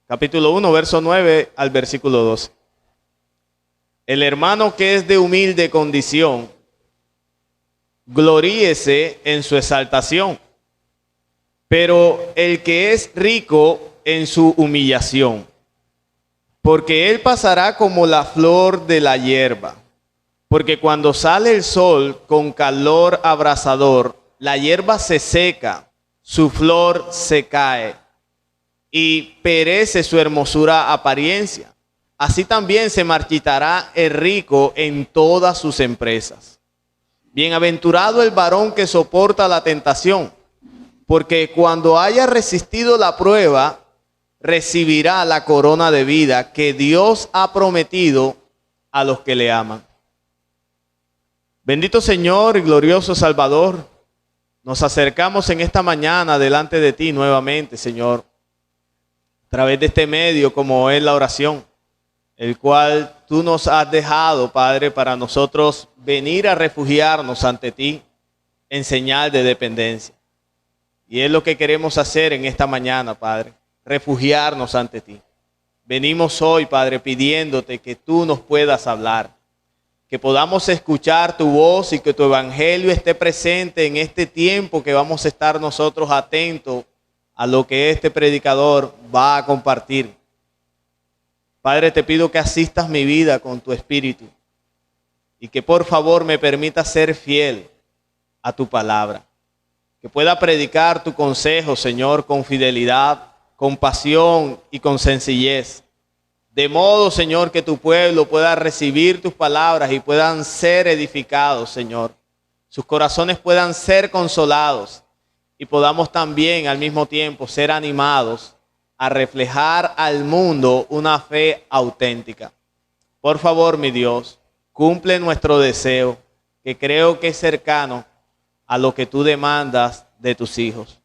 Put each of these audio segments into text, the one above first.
capítulo 1, verso 9 al versículo 12. El hermano que es de humilde condición, gloríese en su exaltación, pero el que es rico en su humillación, porque él pasará como la flor de la hierba. Porque cuando sale el sol con calor abrasador, la hierba se seca, su flor se cae y perece su hermosura apariencia. Así también se marchitará el rico en todas sus empresas. Bienaventurado el varón que soporta la tentación, porque cuando haya resistido la prueba, recibirá la corona de vida que Dios ha prometido a los que le aman. Bendito Señor y glorioso Salvador, nos acercamos en esta mañana delante de ti nuevamente, Señor, a través de este medio como es la oración, el cual tú nos has dejado, Padre, para nosotros venir a refugiarnos ante ti en señal de dependencia. Y es lo que queremos hacer en esta mañana, Padre, refugiarnos ante ti. Venimos hoy, Padre, pidiéndote que tú nos puedas hablar, que podamos escuchar tu voz y que tu evangelio esté presente en este tiempo que vamos a estar nosotros atentos a lo que este predicador va a compartir. Padre, te pido que asistas mi vida con tu espíritu y que por favor me permitas ser fiel a tu palabra. Que pueda predicar tu consejo, Señor, con fidelidad, con pasión y con sencillez. De modo, Señor, que tu pueblo pueda recibir tus palabras y puedan ser edificados, Señor. Sus corazones puedan ser consolados y podamos también al mismo tiempo ser animados a reflejar al mundo una fe auténtica. Por favor, mi Dios, cumple nuestro deseo, que creo que es cercano a lo que tú demandas de tus hijos.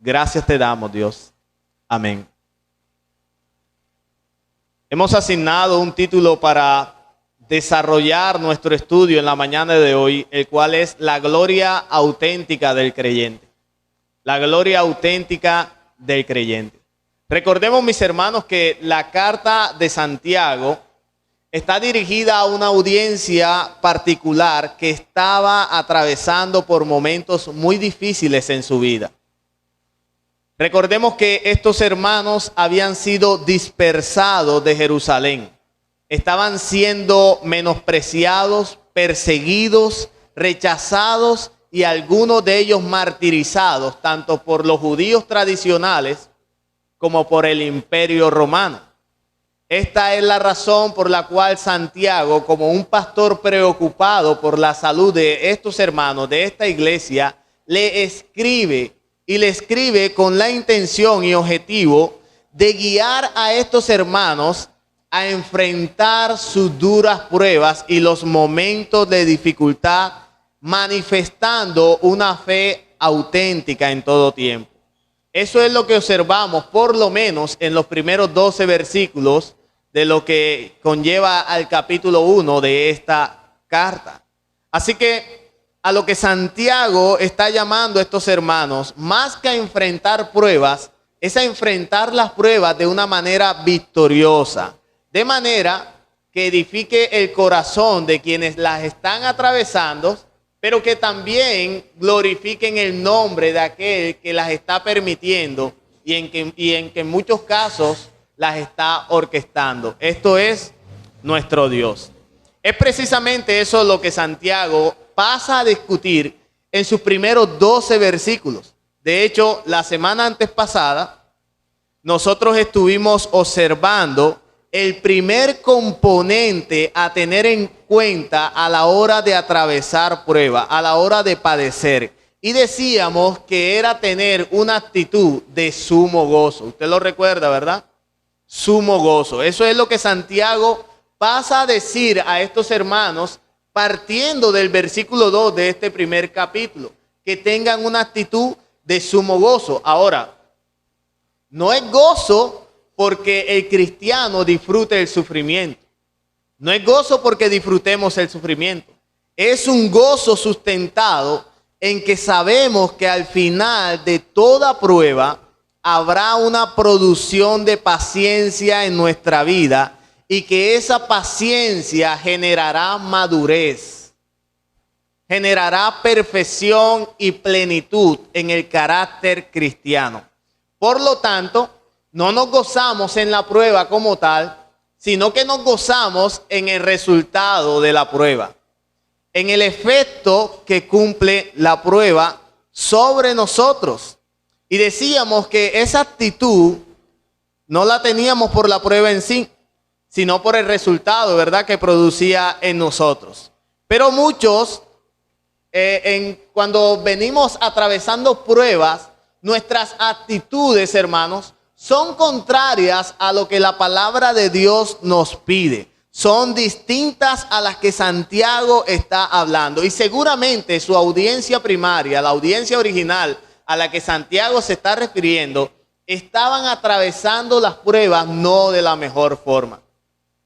Gracias te damos, Dios. Amén. Hemos asignado un título para desarrollar nuestro estudio en la mañana de hoy, el cual es la gloria auténtica del creyente. La gloria auténtica del creyente. Recordemos, mis hermanos, que la carta de Santiago está dirigida a una audiencia particular que estaba atravesando por momentos muy difíciles en su vida. Recordemos que estos hermanos habían sido dispersados de Jerusalén. Estaban siendo menospreciados, perseguidos, rechazados y algunos de ellos martirizados, tanto por los judíos tradicionales como por el Imperio Romano. Esta es la razón por la cual Santiago, como un pastor preocupado por la salud de estos hermanos, de esta iglesia, le escribe con la intención y objetivo de guiar a estos hermanos a enfrentar sus duras pruebas y los momentos de dificultad, manifestando una fe auténtica en todo tiempo. Eso es lo que observamos, por lo menos en los primeros 12 versículos de lo que conlleva al capítulo 1 de esta carta. Así que a lo que Santiago está llamando a estos hermanos, más que a enfrentar pruebas, es a enfrentar las pruebas de una manera victoriosa, de manera que edifique el corazón de quienes las están atravesando, pero que también glorifiquen el nombre de aquel que las está permitiendo y en que en muchos casos las está orquestando. Esto es nuestro Dios. Es precisamente eso lo que Santiago pasa a discutir en sus primeros 12 versículos. De hecho, la semana antes pasada, nosotros estuvimos observando el primer componente a tener en cuenta a la hora de atravesar prueba, a la hora de padecer. Y decíamos que era tener una actitud de sumo gozo. Usted lo recuerda, ¿verdad? Sumo gozo. Eso es lo que Santiago pasa a decir a estos hermanos partiendo del versículo 2 de este primer capítulo. Que tengan una actitud de sumo gozo. Ahora, no es gozo porque el cristiano disfrute el sufrimiento. No es gozo porque disfrutemos el sufrimiento. Es un gozo sustentado en que sabemos que al final de toda prueba habrá una producción de paciencia en nuestra vida y que esa paciencia generará madurez, generará perfección y plenitud en el carácter cristiano. Por lo tanto, no nos gozamos en la prueba como tal, sino que nos gozamos en el resultado de la prueba, en el efecto que cumple la prueba sobre nosotros. Y decíamos que esa actitud no la teníamos por la prueba en sí, sino por el resultado, ¿verdad?, que producía en nosotros. Pero muchos, cuando venimos atravesando pruebas, nuestras actitudes, hermanos, son contrarias a lo que la palabra de Dios nos pide. Son distintas a las que Santiago está hablando. Y seguramente su audiencia primaria, la audiencia original a la que Santiago se está refiriendo, estaban atravesando las pruebas no de la mejor forma.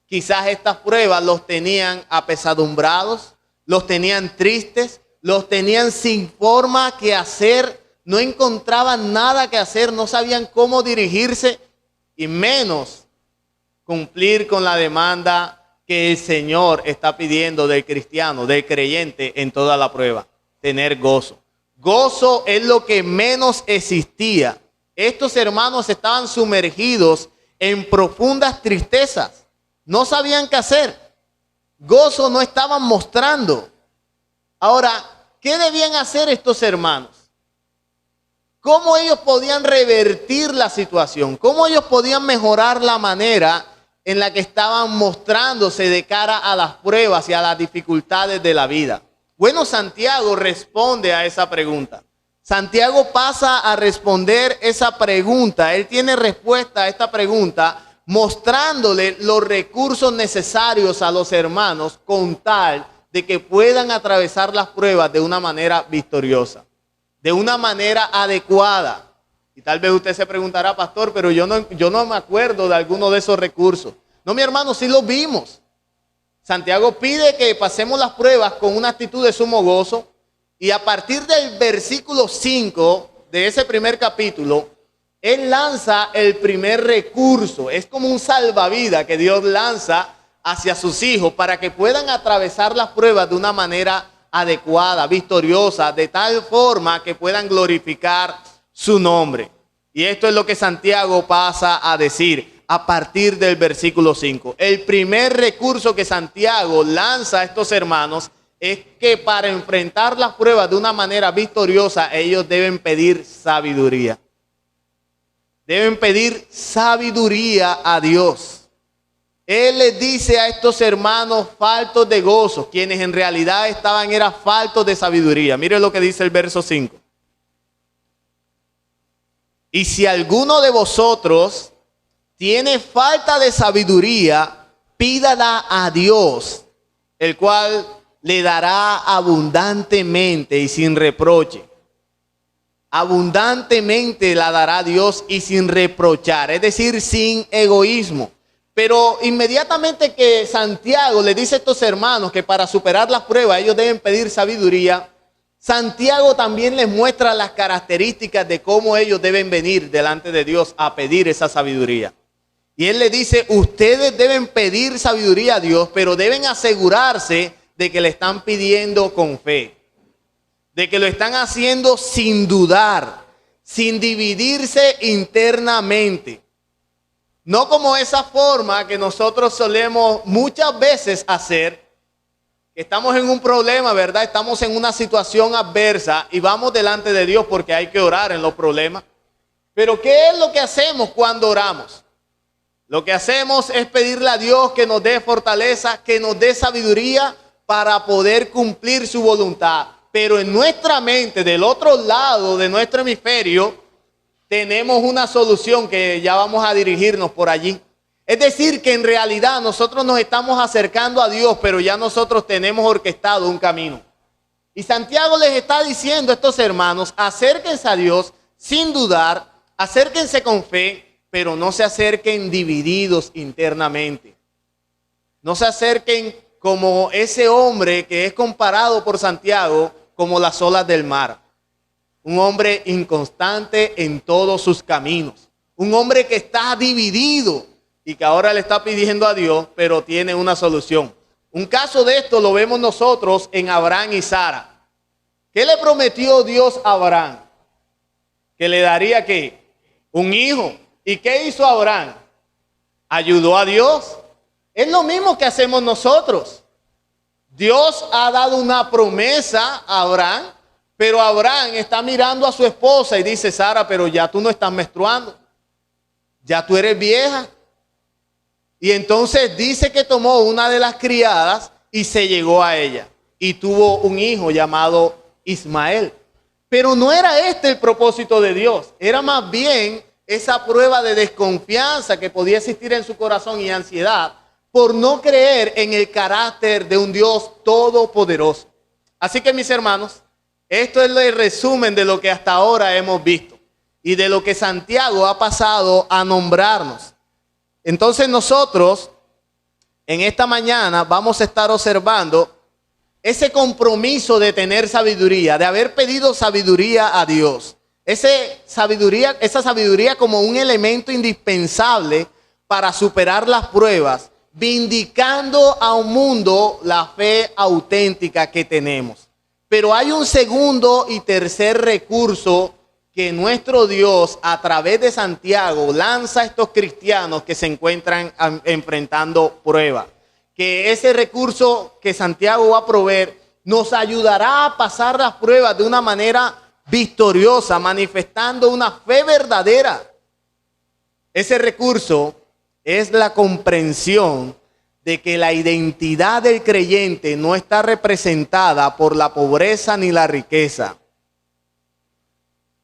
Quizás estas pruebas los tenían apesadumbrados, los tenían tristes, los tenían sin forma que hacer, no encontraban nada que hacer, no sabían cómo dirigirse y menos cumplir con la demanda que el Señor está pidiendo del cristiano, del creyente en toda la prueba: tener gozo. Gozo es lo que menos existía. Estos hermanos estaban sumergidos en profundas tristezas. No sabían qué hacer. Gozo no estaban mostrando. Ahora, ¿qué debían hacer estos hermanos? ¿Cómo ellos podían revertir la situación? ¿Cómo ellos podían mejorar la manera en la que estaban mostrándose de cara a las pruebas y a las dificultades de la vida? Bueno, Santiago responde a esa pregunta. Santiago pasa a responder esa pregunta. Él tiene respuesta a esta pregunta mostrándole los recursos necesarios a los hermanos con tal de que puedan atravesar las pruebas de una manera victoriosa, de una manera adecuada. Y tal vez usted se preguntará: pastor, pero yo no me acuerdo de alguno de esos recursos. No, mi hermano, sí los vimos. Santiago pide que pasemos las pruebas con una actitud de sumo gozo. Y a partir del versículo 5 de ese primer capítulo, él lanza el primer recurso. Es como un salvavidas que Dios lanza hacia sus hijos para que puedan atravesar las pruebas de una manera adecuada, victoriosa, de tal forma que puedan glorificar su nombre. Y esto es lo que Santiago pasa a decir a partir del versículo 5. El primer recurso que Santiago lanza a estos hermanos es que para enfrentar las pruebas de una manera victoriosa, ellos deben pedir sabiduría. Deben pedir sabiduría a Dios. Él les dice a estos hermanos faltos de gozo, quienes en realidad eran faltos de sabiduría. Mire lo que dice el verso 5. Y si alguno de vosotros tiene falta de sabiduría, pídala a Dios, el cual le dará abundantemente y sin reproche. Abundantemente la dará Dios y sin reprochar, es decir, sin egoísmo. Pero inmediatamente que Santiago le dice a estos hermanos que para superar las pruebas ellos deben pedir sabiduría, Santiago también les muestra las características de cómo ellos deben venir delante de Dios a pedir esa sabiduría. Y él le dice: ustedes deben pedir sabiduría a Dios, pero deben asegurarse de que le están pidiendo con fe, de que lo están haciendo sin dudar, sin dividirse internamente. No como esa forma que nosotros solemos muchas veces hacer, que estamos en un problema, ¿verdad? Estamos en una situación adversa y vamos delante de Dios porque hay que orar en los problemas. Pero ¿qué es lo que hacemos cuando oramos? Lo que hacemos es pedirle a Dios que nos dé fortaleza, que nos dé sabiduría para poder cumplir su voluntad. Pero en nuestra mente, del otro lado de nuestro hemisferio, tenemos una solución que ya vamos a dirigirnos por allí. Es decir, que en realidad nosotros nos estamos acercando a Dios, pero ya nosotros tenemos orquestado un camino. Y Santiago les está diciendo a estos hermanos: acérquense a Dios sin dudar, acérquense con fe, pero no se acerquen divididos internamente. No se acerquen como ese hombre que es comparado por Santiago como las olas del mar. un hombre inconstante en todos sus caminos, un hombre que está dividido y que ahora le está pidiendo a Dios, pero tiene una solución. Un caso de esto lo vemos nosotros en Abraham y Sara. ¿Qué le prometió Dios a Abraham? Que le daría ¿qué? Un hijo. ¿Y qué hizo Abraham? Ayudó a Dios. Es lo mismo que hacemos nosotros. Dios ha dado una promesa a Abraham, pero Abraham está mirando a su esposa y dice: Sara, pero ya tú no estás menstruando, ya tú eres vieja. Y entonces dice que tomó una de las criadas y se llegó a ella y tuvo un hijo llamado Ismael. Pero no era este el propósito de Dios, era más bien esa prueba de desconfianza que podía existir en su corazón y ansiedad por no creer en el carácter de un Dios todopoderoso. Así que, mis hermanos, esto es el resumen de lo que hasta ahora hemos visto y de lo que Santiago ha pasado a nombrarnos. Entonces nosotros en esta mañana vamos a estar observando ese compromiso de tener sabiduría, de haber pedido sabiduría a Dios. Esa sabiduría como un elemento indispensable para superar las pruebas, vindicando a un mundo la fe auténtica que tenemos. Pero hay un segundo y tercer recurso que nuestro Dios a través de Santiago lanza a estos cristianos que se encuentran enfrentando pruebas. Que ese recurso que Santiago va a proveer nos ayudará a pasar las pruebas de una manera victoriosa, manifestando una fe verdadera. Ese recurso es la comprensión de que la identidad del creyente no está representada por la pobreza ni la riqueza.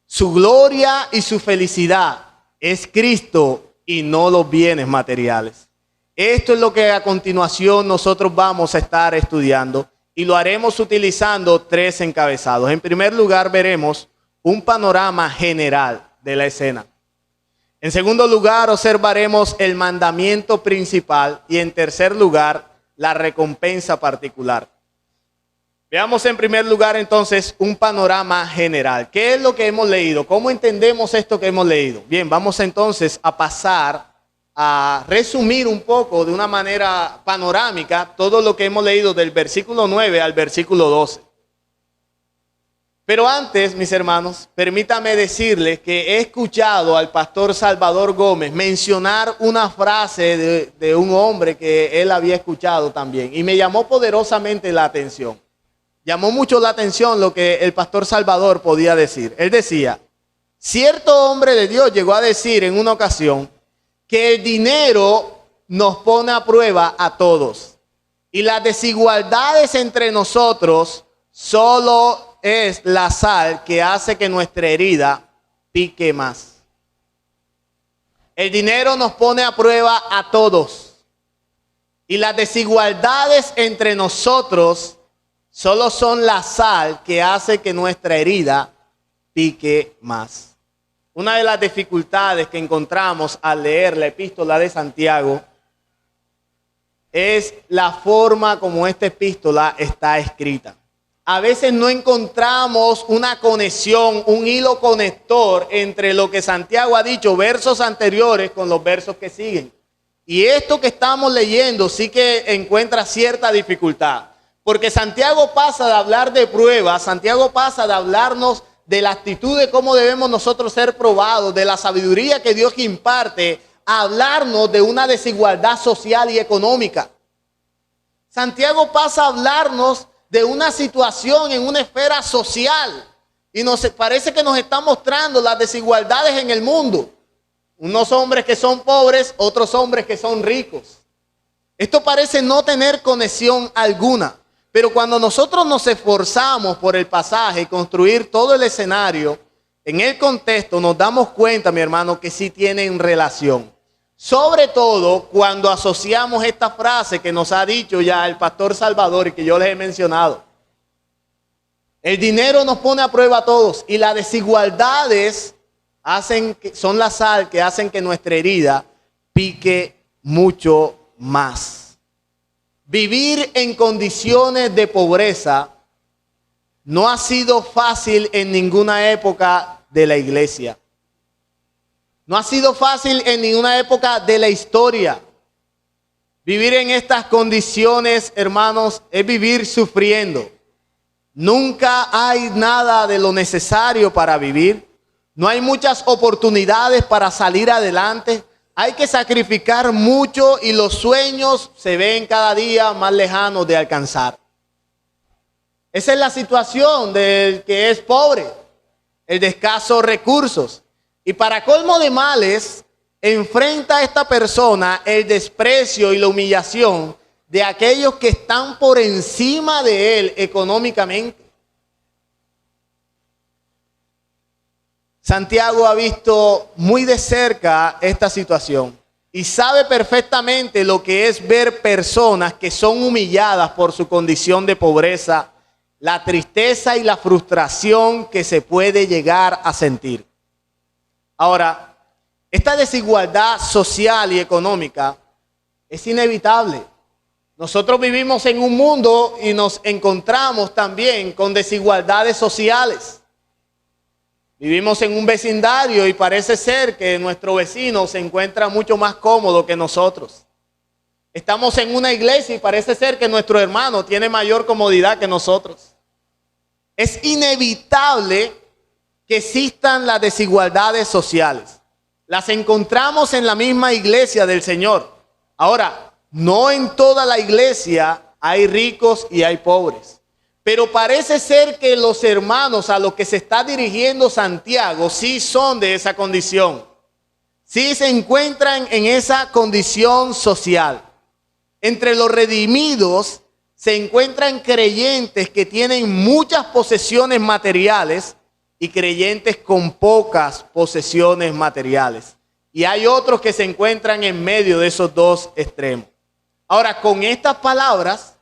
Su gloria y su felicidad es Cristo y no los bienes materiales. Esto es lo que a continuación nosotros vamos a estar estudiando y lo haremos utilizando tres encabezados. En primer lugar, veremos un panorama general de la escena. En segundo lugar, observaremos el mandamiento principal y en tercer lugar, la recompensa particular. Veamos en primer lugar entonces un panorama general. ¿Qué es lo que hemos leído? ¿Cómo entendemos esto que hemos leído? Bien, vamos entonces a pasar a resumir un poco de una manera panorámica todo lo que hemos leído del versículo 9 al versículo 12. Pero antes, mis hermanos, permítame decirles que he escuchado al pastor Salvador Gómez mencionar una frase de un hombre que él había escuchado también y me llamó poderosamente la atención. Llamó mucho la atención lo que el pastor Salvador podía decir. Él decía: cierto hombre de Dios llegó a decir en una ocasión que el dinero nos pone a prueba a todos y las desigualdades entre nosotros solo es la sal que hace que nuestra herida pique más. El dinero nos pone a prueba a todos y las desigualdades entre nosotros solo son la sal que hace que nuestra herida pique más. Una de las dificultades que encontramos al leer la epístola de Santiago es la forma como esta epístola está escrita. A veces no encontramos una conexión, un hilo conector entre lo que Santiago ha dicho, versos anteriores con los versos que siguen. Y esto que estamos leyendo sí que encuentra cierta dificultad. Porque Santiago pasa de hablar de pruebas, Santiago pasa de hablarnos de la actitud de cómo debemos nosotros ser probados, de la sabiduría que Dios imparte, a hablarnos de una desigualdad social y económica. Santiago pasa a hablarnos de una situación en una esfera social y nos parece que nos está mostrando las desigualdades en el mundo. Unos hombres que son pobres, otros hombres que son ricos. Esto parece no tener conexión alguna. Pero cuando nosotros nos esforzamos por el pasaje y construir todo el escenario, en el contexto nos damos cuenta, mi hermano, que sí tienen relación. Sobre todo cuando asociamos esta frase que nos ha dicho ya el pastor Salvador y que yo les he mencionado. El dinero nos pone a prueba a todos y las desigualdades son la sal que hacen que nuestra herida pique mucho más. Vivir en condiciones de pobreza no ha sido fácil en ninguna época de la iglesia. No ha sido fácil en ninguna época de la historia. Vivir en estas condiciones, hermanos, es vivir sufriendo. Nunca hay nada de lo necesario para vivir. No hay muchas oportunidades para salir adelante. Hay que sacrificar mucho y los sueños se ven cada día más lejanos de alcanzar. Esa es la situación del que es pobre, el de escasos recursos. Y para colmo de males, enfrenta a esta persona el desprecio y la humillación de aquellos que están por encima de él económicamente. Santiago ha visto muy de cerca esta situación y sabe perfectamente lo que es ver personas que son humilladas por su condición de pobreza, la tristeza y la frustración que se puede llegar a sentir. Ahora, esta desigualdad social y económica es inevitable. Nosotros vivimos en un mundo y nos encontramos también con desigualdades sociales. Vivimos en un vecindario y parece ser que nuestro vecino se encuentra mucho más cómodo que nosotros. Estamos en una iglesia y parece ser que nuestro hermano tiene mayor comodidad que nosotros. Es inevitable que existan las desigualdades sociales. Las encontramos en la misma iglesia del Señor. Ahora, no en toda la iglesia hay ricos y hay pobres. Pero parece ser que los hermanos a los que se está dirigiendo Santiago sí son de esa condición. Sí se encuentran en esa condición social. Entre los redimidos se encuentran creyentes que tienen muchas posesiones materiales y creyentes con pocas posesiones materiales. Y hay otros que se encuentran en medio de esos dos extremos. Ahora, con estas palabras,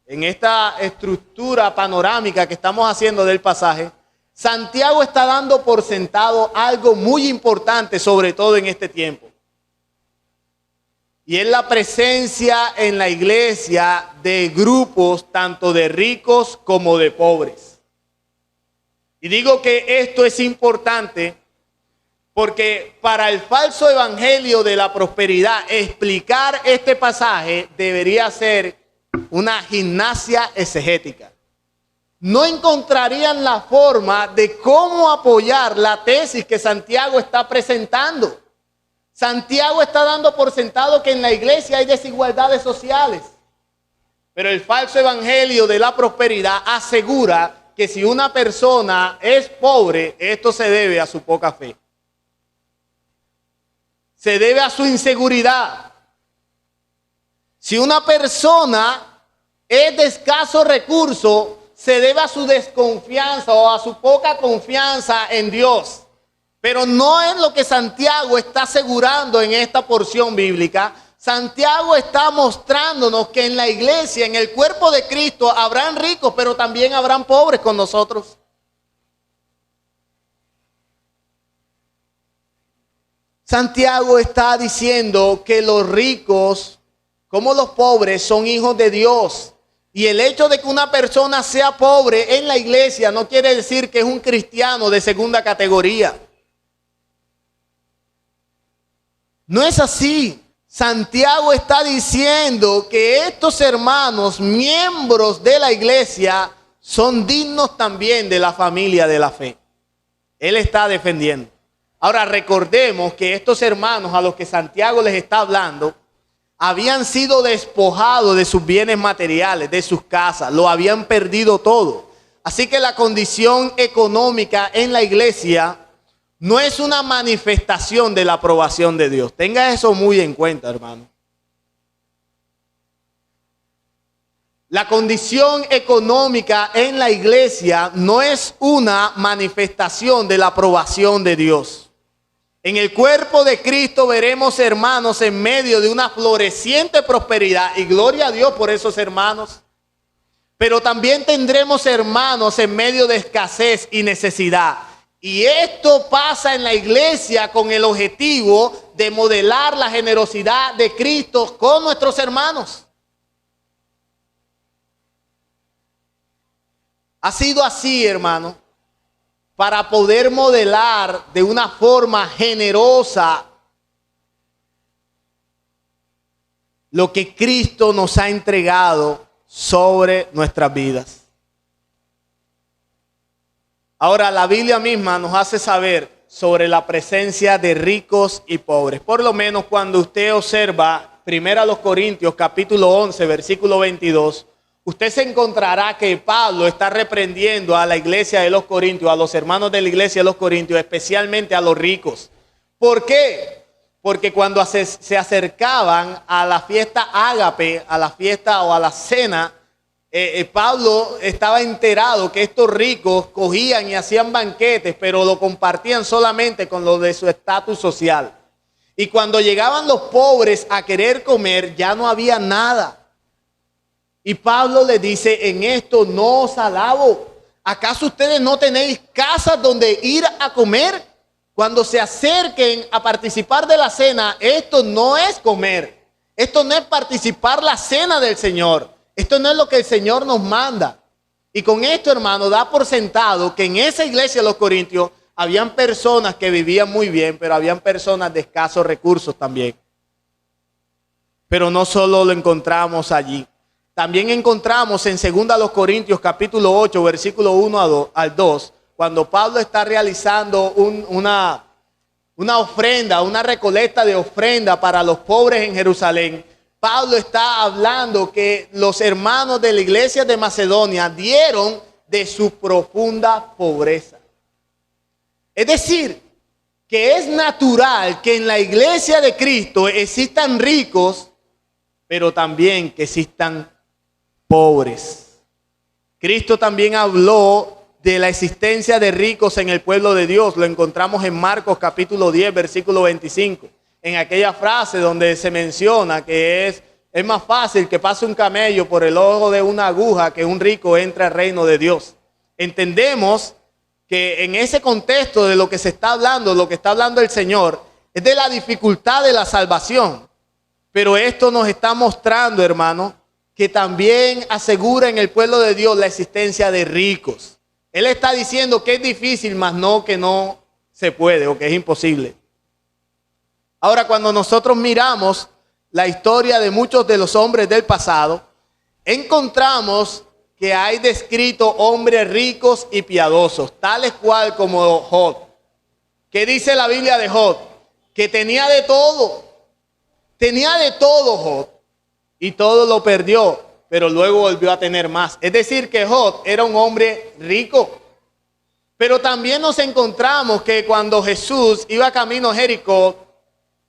en esta estructura panorámica que estamos haciendo del pasaje, Santiago está dando por sentado algo muy importante, sobre todo en este tiempo. Y es la presencia en la iglesia de grupos tanto de ricos como de pobres. Y digo que esto es importante porque para el falso evangelio de la prosperidad, explicar este pasaje debería ser una gimnasia exegética. No encontrarían la forma de cómo apoyar la tesis que Santiago está presentando. Santiago está dando por sentado que en la iglesia hay desigualdades sociales. Pero el falso evangelio de la prosperidad asegura que si una persona es pobre, esto se debe a su poca fe. Se debe a su inseguridad. Si una persona es de escaso recurso, se debe a su desconfianza o a su poca confianza en Dios. Pero no es lo que Santiago está asegurando en esta porción bíblica. Santiago está mostrándonos que en la iglesia, en el cuerpo de Cristo, habrán ricos, pero también habrán pobres con nosotros. Santiago está diciendo que los ricos, como los pobres, son hijos de Dios. Y el hecho de que una persona sea pobre en la iglesia no quiere decir que es un cristiano de segunda categoría. No es así. Santiago está diciendo que estos hermanos, miembros de la iglesia, son dignos también de la familia de la fe. Él está defendiendo. Ahora recordemos que estos hermanos a los que Santiago les está hablando habían sido despojados de sus bienes materiales, de sus casas, lo habían perdido todo. Así que la condición económica en la iglesia no es una manifestación de la aprobación de Dios. Tenga eso muy en cuenta, hermano. La condición económica en la iglesia no es una manifestación de la aprobación de Dios. En el cuerpo de Cristo veremos hermanos en medio de una floreciente prosperidad y gloria a Dios por esos hermanos. Pero también tendremos hermanos en medio de escasez y necesidad. Y esto pasa en la iglesia con el objetivo de modelar la generosidad de Cristo con nuestros hermanos. Ha sido así, hermano, para poder modelar de una forma generosa lo que Cristo nos ha entregado sobre nuestras vidas. Ahora, la Biblia misma nos hace saber sobre la presencia de ricos y pobres. Por lo menos cuando usted observa 1 Corintios capítulo 11, versículo 22, usted se encontrará que Pablo está reprendiendo a la iglesia de los Corintios, a los hermanos de la iglesia de los Corintios, especialmente a los ricos. ¿Por qué? Porque cuando se acercaban a la fiesta ágape, a la fiesta o a la cena, Pablo estaba enterado que estos ricos cogían y hacían banquetes, pero lo compartían solamente con los de su estatus social. Y cuando llegaban los pobres a querer comer, ya no había nada. Y Pablo les dice, en esto no os alabo. ¿Acaso ustedes no tenéis casas donde ir a comer? Cuando se acerquen a participar de la cena, esto no es comer. Esto no es participar la cena del Señor. Esto no es lo que el Señor nos manda. Y con esto, hermano, da por sentado que en esa iglesia de los Corintios habían personas que vivían muy bien, pero habían personas de escasos recursos también. Pero no solo lo encontramos allí. También encontramos en 2 Corintios capítulo 8, versículo 1 al 2, cuando Pablo está realizando una ofrenda, una recolecta de ofrenda para los pobres en Jerusalén. Pablo está hablando que los hermanos de la iglesia de Macedonia dieron de su profunda pobreza. Es decir, que es natural que en la iglesia de Cristo existan ricos, pero también que existan pobres. Cristo también habló de la existencia de ricos en el pueblo de Dios. Lo encontramos en Marcos capítulo 10, versículo 25. En aquella frase donde se menciona que es más fácil que pase un camello por el ojo de una aguja que un rico entre al reino de Dios. Entendemos que en ese contexto de lo que se está hablando, lo que está hablando el Señor, es de la dificultad de la salvación. Pero esto nos está mostrando, hermano, que también asegura en el pueblo de Dios la existencia de ricos. Él está diciendo que es difícil, mas no que no se puede o que es imposible. Ahora, cuando nosotros miramos la historia de muchos de los hombres del pasado, encontramos que hay descrito hombres ricos y piadosos, tales cual como Job. ¿Qué dice la Biblia de Job? Que tenía de todo Job, y todo lo perdió, pero luego volvió a tener más. Es decir, que Job era un hombre rico. Pero también nos encontramos que cuando Jesús iba camino a Jericó,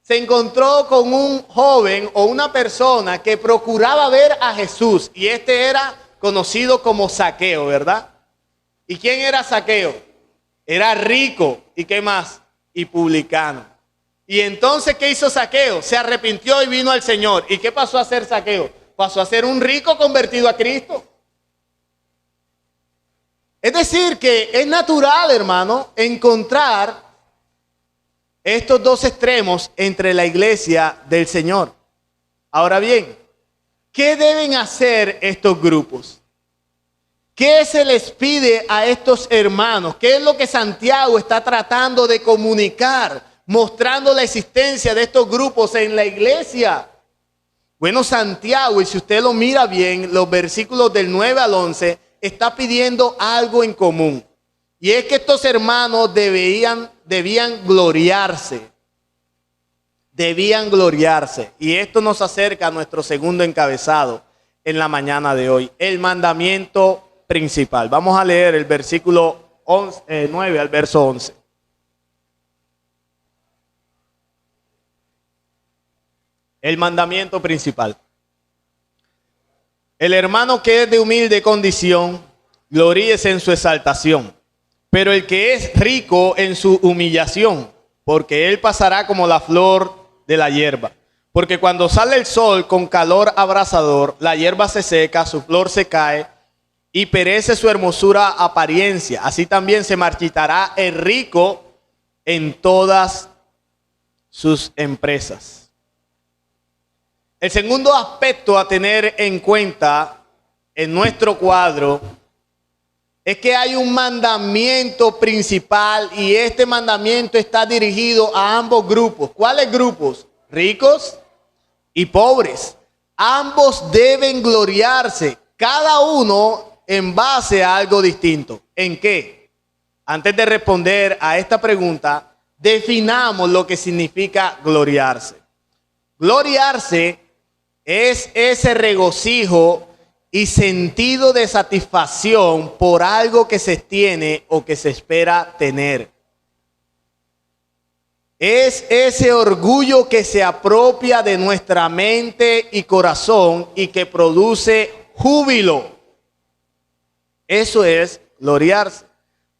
se encontró con un joven o una persona que procuraba ver a Jesús. Y este era conocido como Zaqueo, ¿verdad? ¿Y quién era Zaqueo? Era rico. ¿Y qué más? Y publicano. Y entonces, ¿qué hizo Zaqueo? Se arrepintió y vino al Señor. ¿Y qué pasó a hacer Zaqueo? Pasó a ser un rico convertido a Cristo. Es decir, que es natural, hermano, encontrar estos dos extremos entre la iglesia del Señor. Ahora bien, ¿qué deben hacer estos grupos? ¿Qué se les pide a estos hermanos? ¿Qué es lo que Santiago está tratando de comunicar, mostrando la existencia de estos grupos en la iglesia? Bueno, Santiago, y si usted lo mira bien, los versículos del 9 al 11, está pidiendo algo en común. Y es que estos hermanos debían gloriarse. Debían gloriarse. Y esto nos acerca a nuestro segundo encabezado en la mañana de hoy. El mandamiento principal. Vamos a leer el versículo 9 al verso 11. El mandamiento principal. El hermano que es de humilde condición, gloríese en su exaltación. Pero el que es rico en su humillación, porque él pasará como la flor de la hierba. Porque cuando sale el sol con calor abrasador, la hierba se seca, su flor se cae y perece su hermosura apariencia. Así también se marchitará el rico en todas sus empresas. El segundo aspecto a tener en cuenta en nuestro cuadro es que hay un mandamiento principal y este mandamiento está dirigido a ambos grupos. ¿Cuáles grupos? Ricos y pobres. Ambos deben gloriarse, cada uno en base a algo distinto. ¿En qué? Antes de responder a esta pregunta, definamos lo que significa gloriarse. Gloriarse es ese regocijo y sentido de satisfacción por algo que se tiene o que se espera tener. Es ese orgullo que se apropia de nuestra mente y corazón y que produce júbilo. Eso es gloriarse.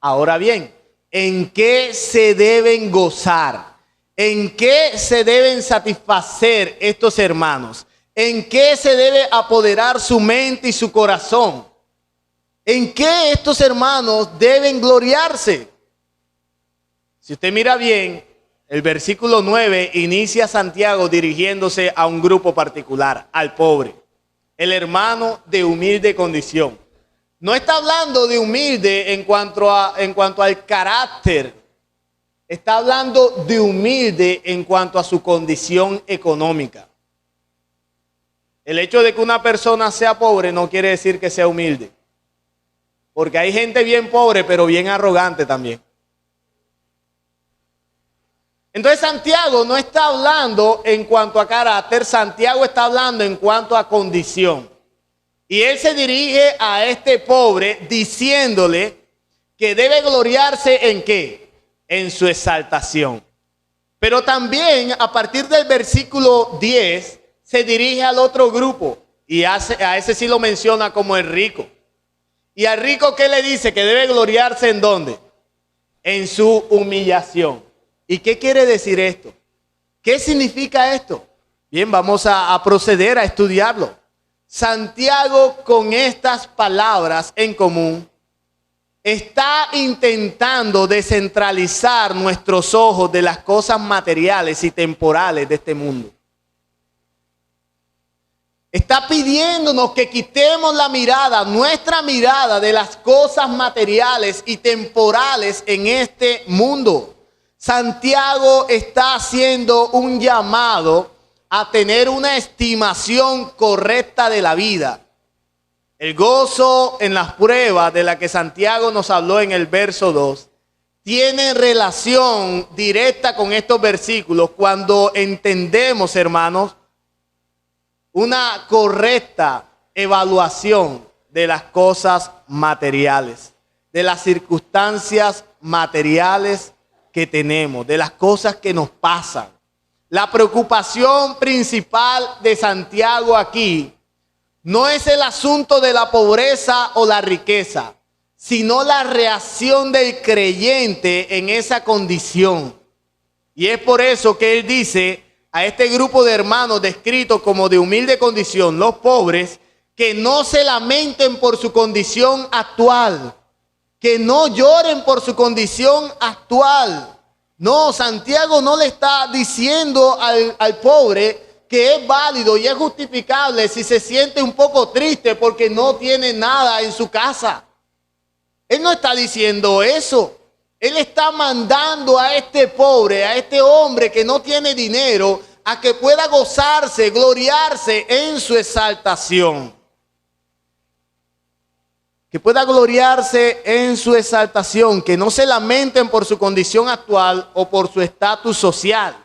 Ahora bien, ¿en qué se deben gozar? ¿En qué se deben satisfacer estos hermanos? ¿En qué se debe apoderar su mente y su corazón? ¿En qué estos hermanos deben gloriarse? Si usted mira bien, el versículo 9 inicia Santiago dirigiéndose a un grupo particular, al pobre, el hermano de humilde condición. No está hablando de humilde en cuanto al carácter, está hablando de humilde en cuanto a su condición económica. El hecho de que una persona sea pobre no quiere decir que sea humilde. Porque hay gente bien pobre, pero bien arrogante también. Entonces Santiago no está hablando en cuanto a carácter, Santiago está hablando en cuanto a condición. Y él se dirige a este pobre diciéndole que debe gloriarse ¿en qué? En su exaltación. Pero también a partir del versículo 10 se dirige al otro grupo y a ese sí lo menciona como el rico. ¿Y al rico qué le dice? Que debe gloriarse ¿en dónde? En su humillación. ¿Y qué quiere decir esto? ¿Qué significa esto? Bien, vamos a proceder a estudiarlo. Santiago, con estas palabras en común, está intentando descentralizar nuestros ojos de las cosas materiales y temporales de este mundo. Está pidiéndonos que quitemos la mirada, nuestra mirada de las cosas materiales y temporales en este mundo. Santiago está haciendo un llamado a tener una estimación correcta de la vida. El gozo en las pruebas de la que Santiago nos habló en el verso 2 tiene relación directa con estos versículos cuando entendemos, hermanos, una correcta evaluación de las cosas materiales, de las circunstancias materiales que tenemos, de las cosas que nos pasan. La preocupación principal de Santiago aquí no es el asunto de la pobreza o la riqueza, sino la reacción del creyente en esa condición. Y es por eso que él dice a este grupo de hermanos descritos como de humilde condición, los pobres, que no se lamenten por su condición actual, que no lloren por su condición actual. No, Santiago no le está diciendo al pobre que es válido y es justificable si se siente un poco triste porque no tiene nada en su casa. Él no está diciendo eso. Él está mandando a este pobre, a este hombre que no tiene dinero, a que pueda gozarse, gloriarse en su exaltación. Que pueda gloriarse en su exaltación, que no se lamenten por su condición actual o por su estatus social.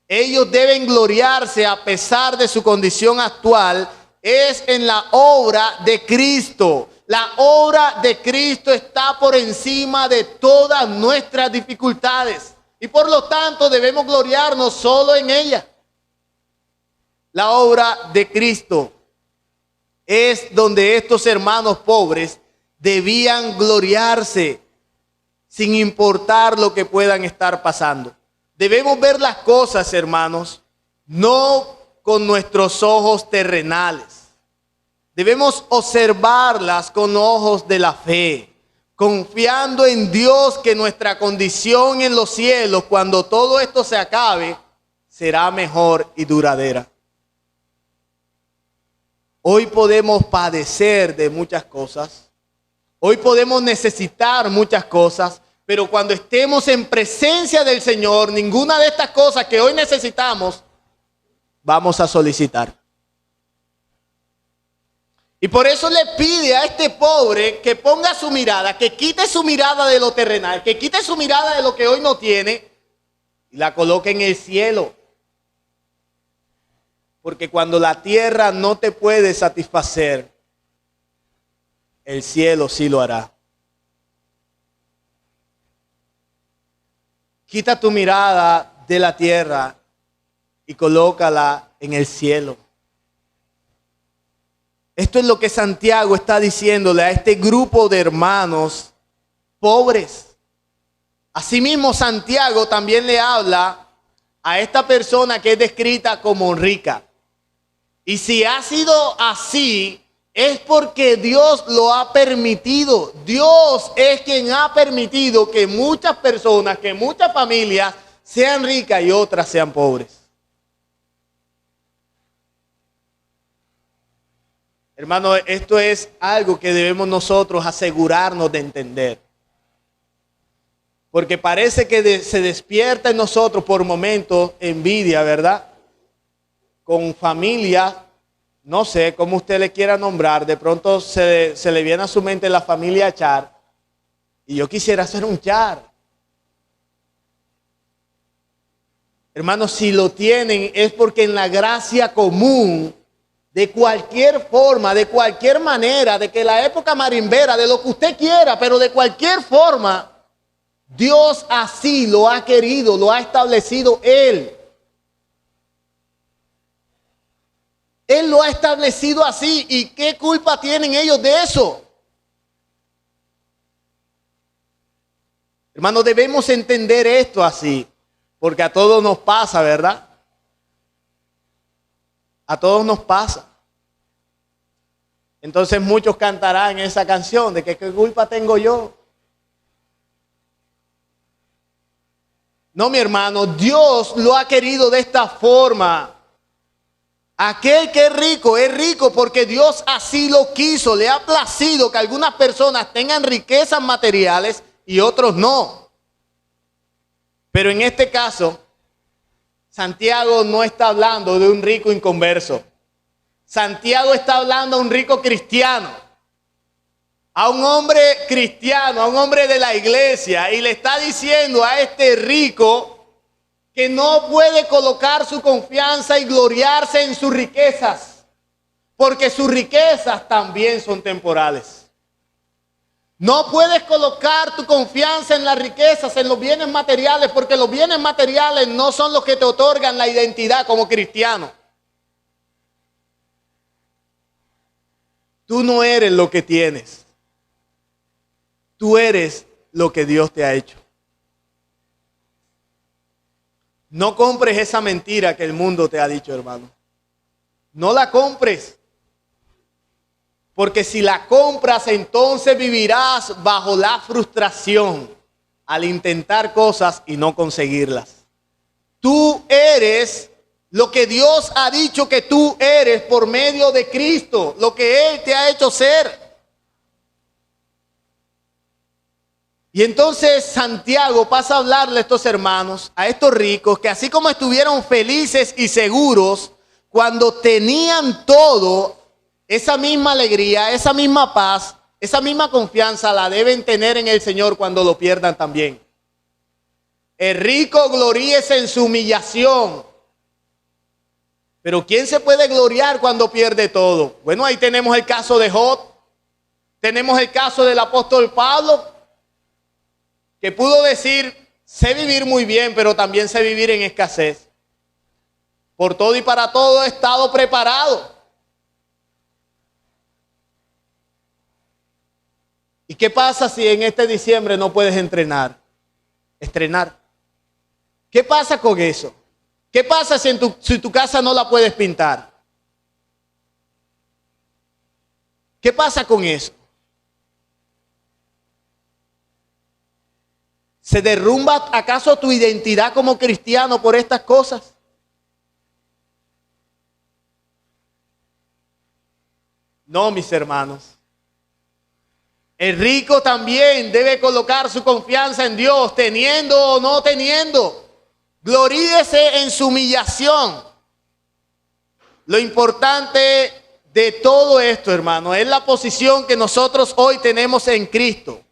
Ellos deben gloriarse a pesar de su condición actual, es en la obra de Cristo. La obra de Cristo está por encima de todas nuestras dificultades y por lo tanto debemos gloriarnos solo en ella. La obra de Cristo es donde estos hermanos pobres debían gloriarse sin importar lo que puedan estar pasando. Debemos ver las cosas, hermanos, no con nuestros ojos terrenales. Debemos observarlas con ojos de la fe, confiando en Dios que nuestra condición en los cielos, cuando todo esto se acabe, será mejor y duradera. Hoy podemos padecer de muchas cosas. Hoy podemos necesitar muchas cosas, pero cuando estemos en presencia del Señor, ninguna de estas cosas que hoy necesitamos, vamos a solicitar. Y por eso le pide a este pobre que ponga su mirada, que quite su mirada de lo terrenal, que quite su mirada de lo que hoy no tiene y la coloque en el cielo. Porque cuando la tierra no te puede satisfacer, el cielo sí lo hará. Quita tu mirada de la tierra y colócala en el cielo. Esto es lo que Santiago está diciéndole a este grupo de hermanos pobres. Asimismo, Santiago también le habla a esta persona que es descrita como rica. Y si ha sido así, es porque Dios lo ha permitido. Dios es quien ha permitido que muchas personas, que muchas familias sean ricas y otras sean pobres. Hermano, esto es algo que debemos nosotros asegurarnos de entender. Porque parece que se despierta en nosotros por momentos envidia, ¿verdad? Con familias, no sé cómo usted le quiera nombrar, de pronto se le viene a su mente la familia Char. Y yo quisiera ser un Char. Hermanos, si lo tienen es porque en la gracia común, de cualquier forma, de cualquier manera, de que la época marimbera, de lo que usted quiera, pero de cualquier forma, Dios así lo ha querido, lo ha establecido Él. Él lo ha establecido así. ¿Y qué culpa tienen ellos de eso? Hermanos, debemos entender esto así, porque a todos nos pasa, ¿verdad? A todos nos pasa. Entonces muchos cantarán esa canción de que qué culpa tengo yo. No, mi hermano, Dios lo ha querido de esta forma. Aquel que es rico porque Dios así lo quiso. Le ha placido que algunas personas tengan riquezas materiales y otros no. Pero en este caso, Santiago no está hablando de un rico inconverso. Santiago está hablando a un rico cristiano, a un hombre cristiano, a un hombre de la iglesia, y le está diciendo a este rico que no puede colocar su confianza y gloriarse en sus riquezas, porque sus riquezas también son temporales. No puedes colocar tu confianza en las riquezas, en los bienes materiales, porque los bienes materiales no son los que te otorgan la identidad como cristiano. Tú no eres lo que tienes. Tú eres lo que Dios te ha hecho. No compres esa mentira que el mundo te ha dicho, hermano. No la compres. Porque si la compras, entonces vivirás bajo la frustración al intentar cosas y no conseguirlas. Tú eres lo que Dios ha dicho que tú eres por medio de Cristo, lo que Él te ha hecho ser. Y entonces Santiago pasa a hablarle a estos hermanos, a estos ricos, que así como estuvieron felices y seguros cuando tenían todo, esa misma alegría, esa misma paz, esa misma confianza la deben tener en el Señor cuando lo pierdan también. El rico gloríese en su humillación. Pero ¿quién se puede gloriar cuando pierde todo? Bueno, ahí tenemos el caso de Job. Tenemos el caso del apóstol Pablo, que pudo decir, sé vivir muy bien, pero también sé vivir en escasez. Por todo y para todo he estado preparado. ¿Y qué pasa si en este diciembre no puedes estrenar? ¿Qué pasa con eso? ¿Qué pasa si tu casa no la puedes pintar? ¿Qué pasa con eso? ¿Se derrumba acaso tu identidad como cristiano por estas cosas? No, mis hermanos. El rico también debe colocar su confianza en Dios, teniendo o no teniendo. Gloríese en su humillación. Lo importante de todo esto, hermano, es la posición que nosotros hoy tenemos en Cristo.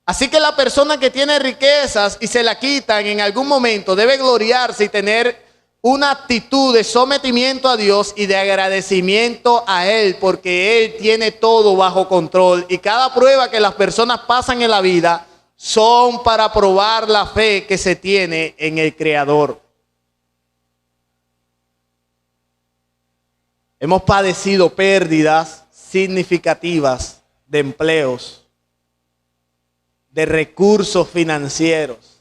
Así que la persona que tiene riquezas y se la quitan en algún momento debe gloriarse y tener una actitud de sometimiento a Dios y de agradecimiento a Él, porque Él tiene todo bajo control. Y cada prueba que las personas pasan en la vida son para probar la fe que se tiene en el Creador. Hemos padecido pérdidas significativas de empleos, de recursos financieros,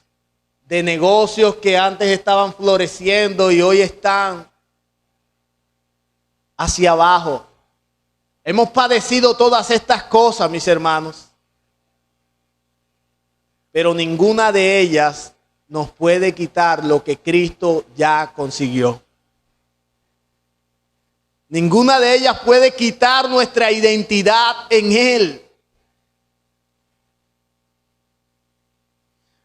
de negocios que antes estaban floreciendo y hoy están hacia abajo. Hemos padecido todas estas cosas, mis hermanos, pero ninguna de ellas nos puede quitar lo que Cristo ya consiguió. Ninguna de ellas puede quitar nuestra identidad en Él.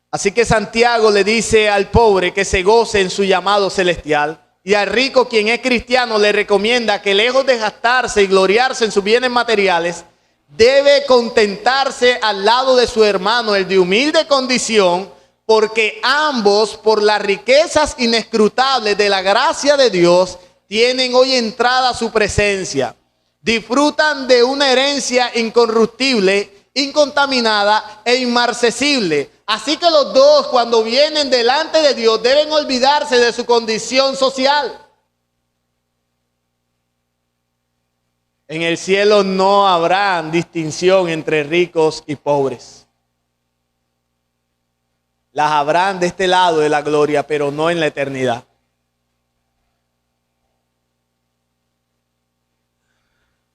Así que Santiago le dice al pobre que se goce en su llamado celestial, y al rico, quien es cristiano, le recomienda que lejos de gastarse y gloriarse en sus bienes materiales, debe contentarse al lado de su hermano, el de humilde condición, porque ambos, por las riquezas inescrutables de la gracia de Dios, tienen hoy entrada a su presencia. Disfrutan de una herencia incorruptible, incontaminada e inmarcesible. Así que los dos, cuando vienen delante de Dios, deben olvidarse de su condición social. En el cielo no habrá distinción entre ricos y pobres. Las habrán de este lado de la gloria, pero no en la eternidad.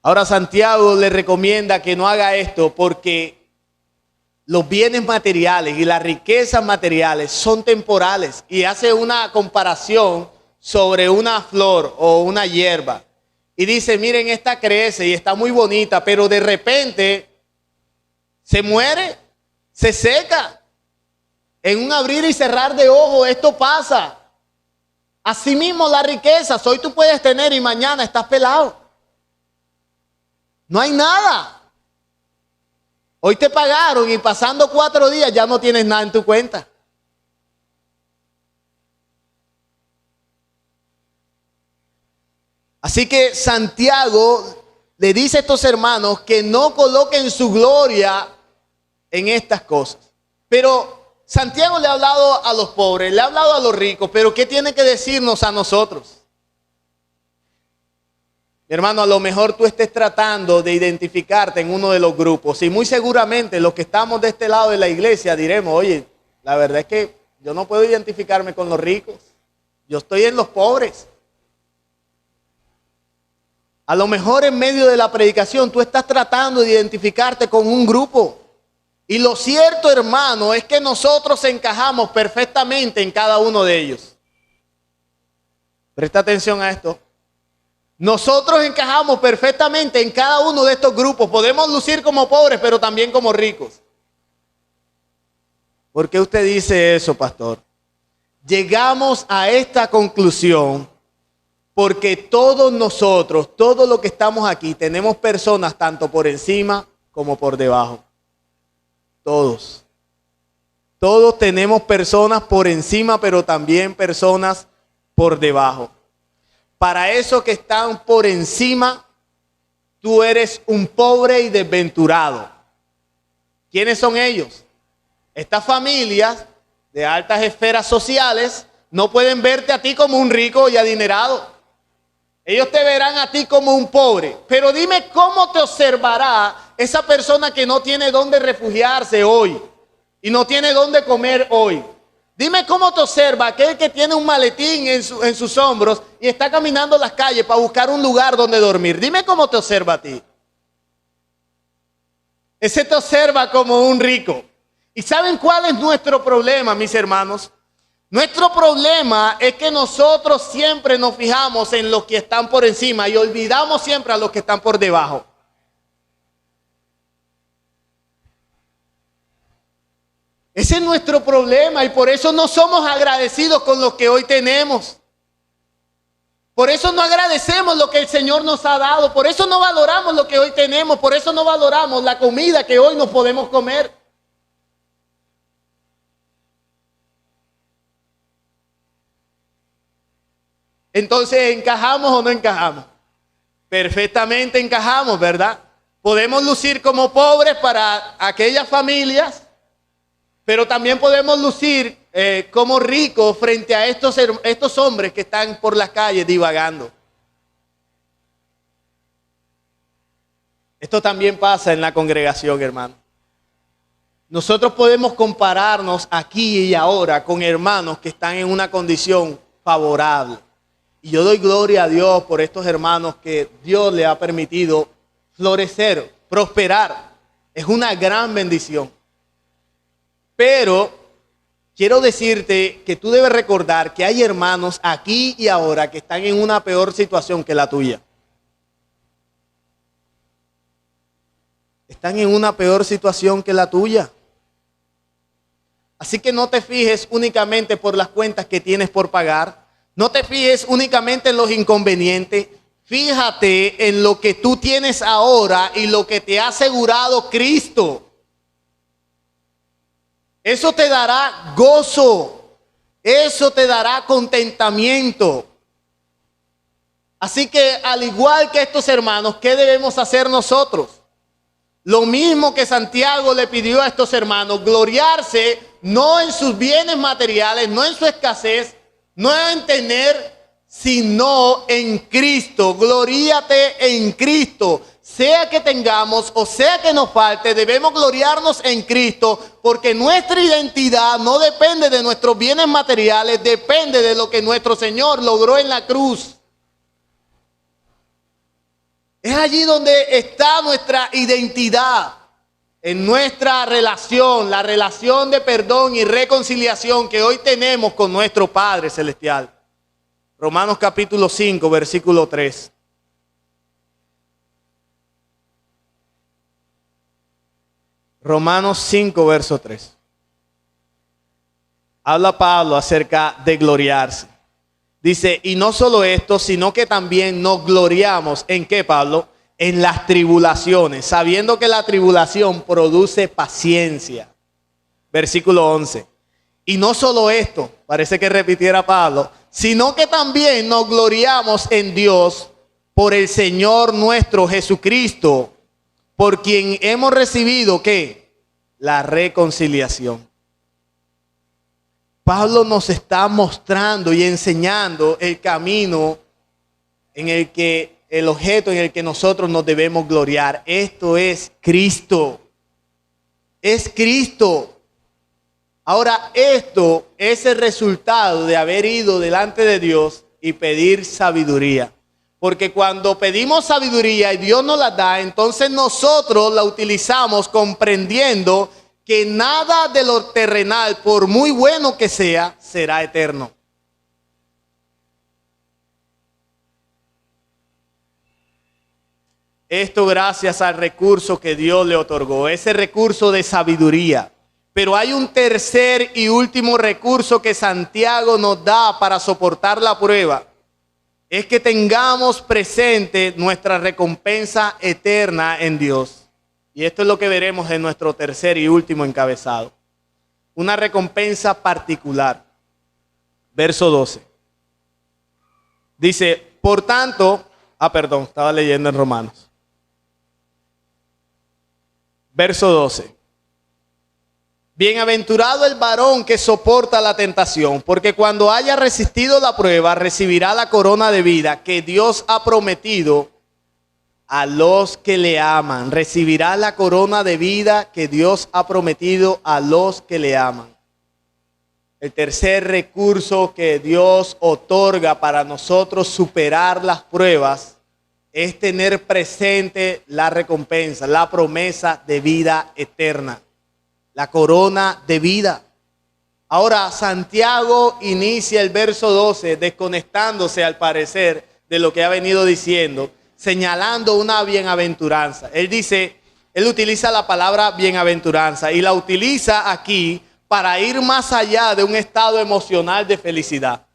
Ahora Santiago le recomienda que no haga esto porque los bienes materiales y las riquezas materiales son temporales, y hace una comparación sobre una flor o una hierba. Y dice, miren, esta crece y está muy bonita, pero de repente se muere, se seca. En un abrir y cerrar de ojos esto pasa. Asimismo las riquezas, hoy tú puedes tener y mañana estás pelado. No hay nada. Hoy te pagaron y pasando 4 días ya no tienes nada en tu cuenta. Así que Santiago le dice a estos hermanos que no coloquen su gloria en estas cosas. Pero Santiago le ha hablado a los pobres, le ha hablado a los ricos, pero ¿qué tiene que decirnos a nosotros? Hermano, a lo mejor tú estés tratando de identificarte en uno de los grupos y muy seguramente los que estamos de este lado de la iglesia diremos, oye, la verdad es que yo no puedo identificarme con los ricos, yo estoy en los pobres. A lo mejor en medio de la predicación tú estás tratando de identificarte con un grupo. Y lo cierto, hermano, es que nosotros encajamos perfectamente en cada uno de ellos. Presta atención a esto. Nosotros encajamos perfectamente en cada uno de estos grupos. Podemos lucir como pobres, pero también como ricos. ¿Por qué usted dice eso, pastor? Llegamos a esta conclusión porque todos nosotros, todos los que estamos aquí, tenemos personas tanto por encima como por debajo. Todos. Todos tenemos personas por encima, pero también personas por debajo. Para esos que están por encima, tú eres un pobre y desventurado. ¿Quiénes son ellos? Estas familias de altas esferas sociales no pueden verte a ti como un rico y adinerado. Ellos te verán a ti como un pobre. Pero dime cómo te observará esa persona que no tiene dónde refugiarse hoy y no tiene dónde comer hoy. Dime cómo te observa aquel que tiene un maletín en sus hombros y está caminando las calles para buscar un lugar donde dormir. Dime cómo te observa a ti. Ese te observa como un rico. ¿Y saben cuál es nuestro problema, mis hermanos? Nuestro problema es que nosotros siempre nos fijamos en los que están por encima y olvidamos siempre a los que están por debajo. Ese es nuestro problema y por eso no somos agradecidos con lo que hoy tenemos. Por eso no agradecemos lo que el Señor nos ha dado. Por eso no valoramos lo que hoy tenemos. Por eso no valoramos la comida que hoy nos podemos comer. Entonces, ¿encajamos o no encajamos? Perfectamente encajamos, ¿verdad? Podemos lucir como pobres para aquellas familias, pero también podemos lucir como ricos frente a estos hombres que están por las calles divagando. Esto también pasa en la congregación, hermano. Nosotros podemos compararnos aquí y ahora con hermanos que están en una condición favorable. Y yo doy gloria a Dios por estos hermanos que Dios le ha permitido florecer, prosperar. Es una gran bendición. Pero quiero decirte que tú debes recordar que hay hermanos aquí y ahora que están en una peor situación que la tuya. Están en una peor situación que la tuya. Así que no te fijes únicamente por las cuentas que tienes por pagar. No te fijes únicamente en los inconvenientes. Fíjate en lo que tú tienes ahora y lo que te ha asegurado Cristo. Eso te dará gozo. Eso te dará contentamiento. Así que al igual que estos hermanos, ¿qué debemos hacer nosotros? Lo mismo que Santiago le pidió a estos hermanos, gloriarse no en sus bienes materiales, no en su escasez, no en tener, sino en Cristo. Gloríate en Cristo. Sea que tengamos o sea que nos falte, debemos gloriarnos en Cristo, porque nuestra identidad no depende de nuestros bienes materiales, depende de lo que nuestro Señor logró en la cruz. Es allí donde está nuestra identidad, en nuestra relación, la relación de perdón y reconciliación que hoy tenemos con nuestro Padre Celestial. Romanos capítulo 5, versículo 3. Romanos 5, verso 3. Habla Pablo acerca de gloriarse. Dice, y no solo esto, sino que también nos gloriamos. ¿En qué, Pablo? En las tribulaciones, sabiendo que la tribulación produce paciencia. Versículo 11. Y no solo esto, parece que repitiera Pablo, sino que también nos gloriamos en Dios por el Señor nuestro Jesucristo, por quien hemos recibido, ¿qué? La reconciliación. Pablo nos está mostrando y enseñando el camino en el que, el objeto en el que nosotros nos debemos gloriar. Esto es Cristo. Es Cristo. Ahora, esto es el resultado de haber ido delante de Dios y pedir sabiduría. Porque cuando pedimos sabiduría y Dios nos la da, entonces nosotros la utilizamos comprendiendo que nada de lo terrenal, por muy bueno que sea, será eterno. Esto gracias al recurso que Dios le otorgó, ese recurso de sabiduría. Pero hay un tercer y último recurso que Santiago nos da para soportar la prueba. Es que tengamos presente nuestra recompensa eterna en Dios. Y esto es lo que veremos en nuestro tercer y último encabezado. Una recompensa particular. Verso 12. Dice, por tanto, estaba leyendo en Romanos. Verso 12. Bienaventurado el varón que soporta la tentación, porque cuando haya resistido la prueba, recibirá la corona de vida que Dios ha prometido a los que le aman. Recibirá la corona de vida que Dios ha prometido a los que le aman. El tercer recurso que Dios otorga para nosotros superar las pruebas es tener presente la recompensa, la promesa de vida eterna, la corona de vida. Ahora, Santiago inicia el verso 12 desconectándose al parecer de lo que ha venido diciendo, señalando una bienaventuranza. Él utiliza la palabra bienaventuranza y la utiliza aquí para ir más allá de un estado emocional de felicidad.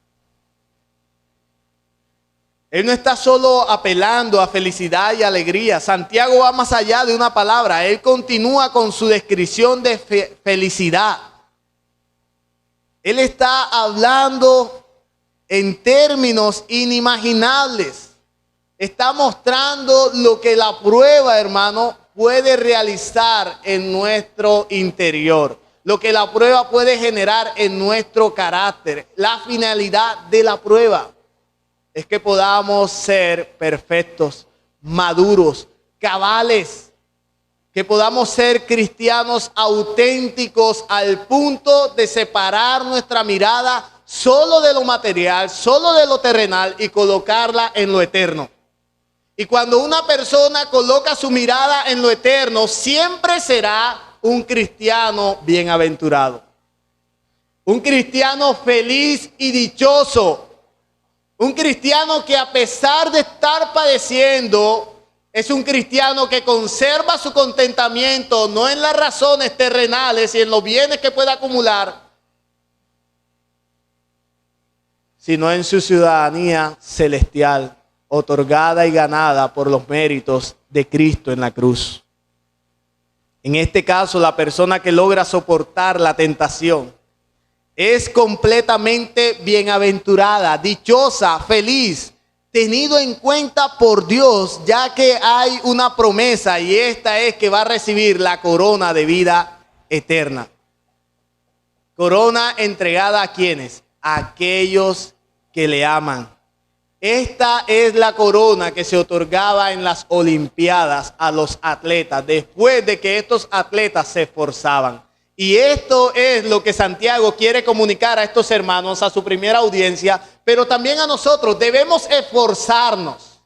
Él no está solo apelando a felicidad y alegría. Santiago va más allá de una palabra. Él continúa con su descripción de felicidad. Él está hablando en términos inimaginables. Está mostrando lo que la prueba, hermano, puede realizar en nuestro interior. Lo que la prueba puede generar en nuestro carácter. La finalidad de la prueba es que podamos ser perfectos, maduros, cabales. Que podamos ser cristianos auténticos al punto de separar nuestra mirada solo de lo material, solo de lo terrenal y colocarla en lo eterno. Y cuando una persona coloca su mirada en lo eterno, siempre será un cristiano bienaventurado. Un cristiano feliz y dichoso. Un cristiano que a pesar de estar padeciendo, es un cristiano que conserva su contentamiento no en las razones terrenales y en los bienes que pueda acumular, sino en su ciudadanía celestial, otorgada y ganada por los méritos de Cristo en la cruz. En este caso, la persona que logra soportar la tentación es completamente bienaventurada, dichosa, feliz, tenido en cuenta por Dios, ya que hay una promesa y esta es que va a recibir la corona de vida eterna. Corona entregada ¿a quiénes? A aquellos que le aman. Esta es la corona que se otorgaba en las Olimpiadas a los atletas después de que estos atletas se esforzaban. Y esto es lo que Santiago quiere comunicar a estos hermanos, a su primera audiencia, pero también a nosotros. Debemos esforzarnos.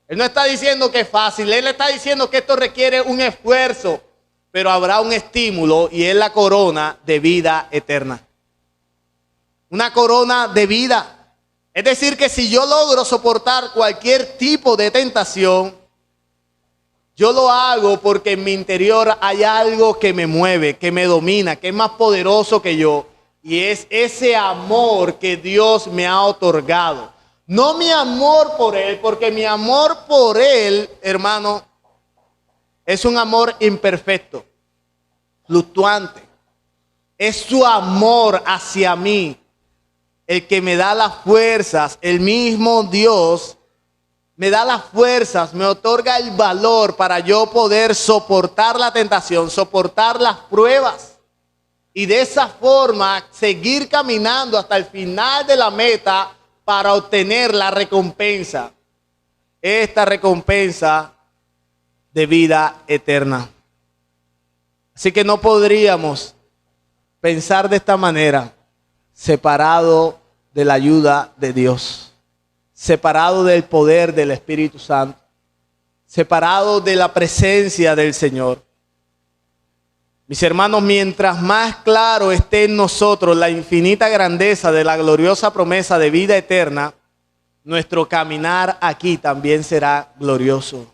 Él no está diciendo que es fácil, él está diciendo que esto requiere un esfuerzo, pero habrá un estímulo y es la corona de vida eterna. Una corona de vida. Es decir, que si yo logro soportar cualquier tipo de tentación, yo lo hago porque en mi interior hay algo que me mueve, que me domina, que es más poderoso que yo. Y es ese amor que Dios me ha otorgado. No mi amor por Él, porque mi amor por Él, hermano, es un amor imperfecto, fluctuante. Es su amor hacia mí el que me da las fuerzas, el mismo Dios me da las fuerzas, me otorga el valor para yo poder soportar la tentación, soportar las pruebas y de esa forma seguir caminando hasta el final de la meta para obtener la recompensa. Esta recompensa de vida eterna. Así que no podríamos pensar de esta manera, separado de la ayuda de Dios. Separado del poder del Espíritu Santo, separado de la presencia del Señor. Mis hermanos, mientras más claro esté en nosotros la infinita grandeza de la gloriosa promesa de vida eterna, nuestro caminar aquí también será glorioso.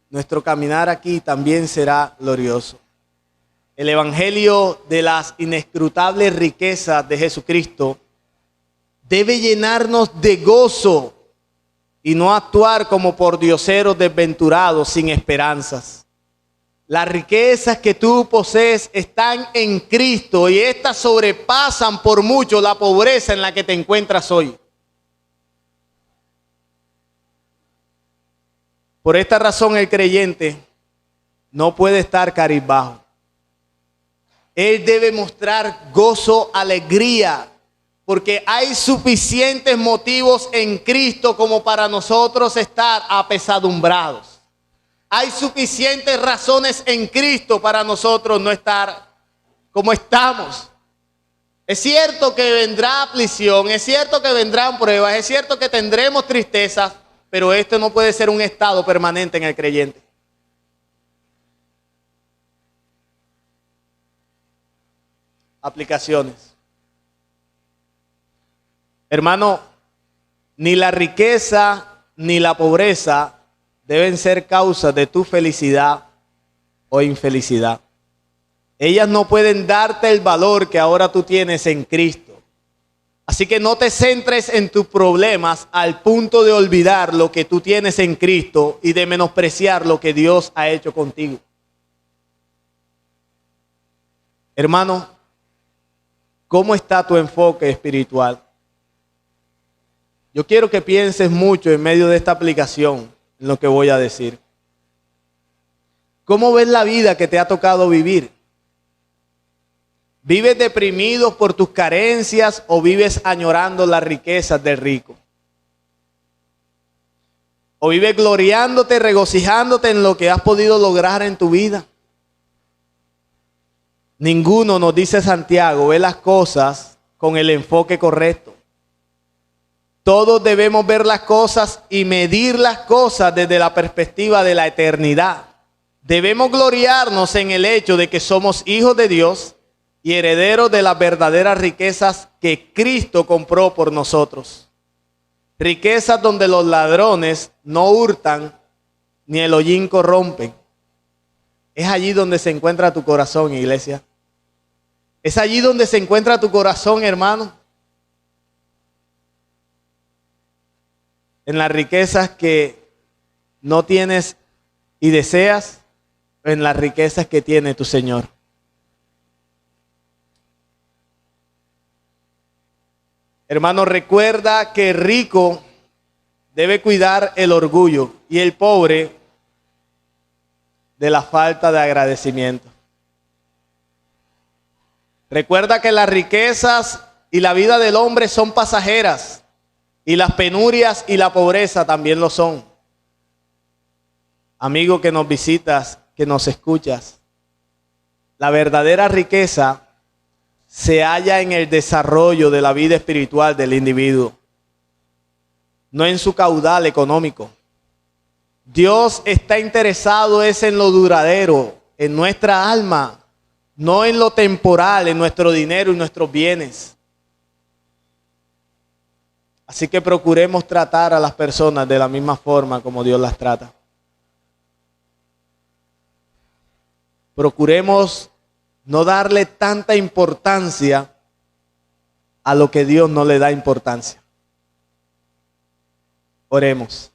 Nuestro caminar aquí también será glorioso. El evangelio de las inescrutables riquezas de Jesucristo debe llenarnos de gozo y no actuar como pordioseros desventurados sin esperanzas. Las riquezas que tú posees están en Cristo y estas sobrepasan por mucho la pobreza en la que te encuentras hoy. Por esta razón el creyente no puede estar cabizbajo. Él debe mostrar gozo, alegría, porque hay suficientes motivos en Cristo como para nosotros estar apesadumbrados. Hay suficientes razones en Cristo para nosotros no estar como estamos. Es cierto que vendrá aflicción, es cierto que vendrán pruebas, es cierto que tendremos tristezas, pero esto no puede ser un estado permanente en el creyente. Aplicaciones. Hermano, ni la riqueza ni la pobreza deben ser causa de tu felicidad o infelicidad. Ellas no pueden darte el valor que ahora tú tienes en Cristo. Así que no te centres en tus problemas al punto de olvidar lo que tú tienes en Cristo y de menospreciar lo que Dios ha hecho contigo. Hermano, ¿cómo está tu enfoque espiritual? Yo quiero que pienses mucho en medio de esta aplicación en lo que voy a decir. ¿Cómo ves la vida que te ha tocado vivir? ¿Vives deprimido por tus carencias o vives añorando las riquezas del rico? ¿O vives gloriándote, regocijándote en lo que has podido lograr en tu vida? Ninguno, nos dice Santiago, ve las cosas con el enfoque correcto. Todos debemos ver las cosas y medir las cosas desde la perspectiva de la eternidad. Debemos gloriarnos en el hecho de que somos hijos de Dios y herederos de las verdaderas riquezas que Cristo compró por nosotros. Riquezas donde los ladrones no hurtan ni el hollín corrompen. Es allí donde se encuentra tu corazón, iglesia. Es allí donde se encuentra tu corazón, hermano. En las riquezas que no tienes y deseas, en las riquezas que tiene tu Señor. Hermano, recuerda que el rico debe cuidar el orgullo y el pobre de la falta de agradecimiento. Recuerda que las riquezas y la vida del hombre son pasajeras y las penurias y la pobreza también lo son. Amigo que nos visitas, que nos escuchas, la verdadera riqueza se halla en el desarrollo de la vida espiritual del individuo, no en su caudal económico. Dios está interesado es en lo duradero, en nuestra alma, no en lo temporal, en nuestro dinero y nuestros bienes. Así que procuremos tratar a las personas de la misma forma como Dios las trata. Procuremos no darle tanta importancia a lo que Dios no le da importancia. Oremos.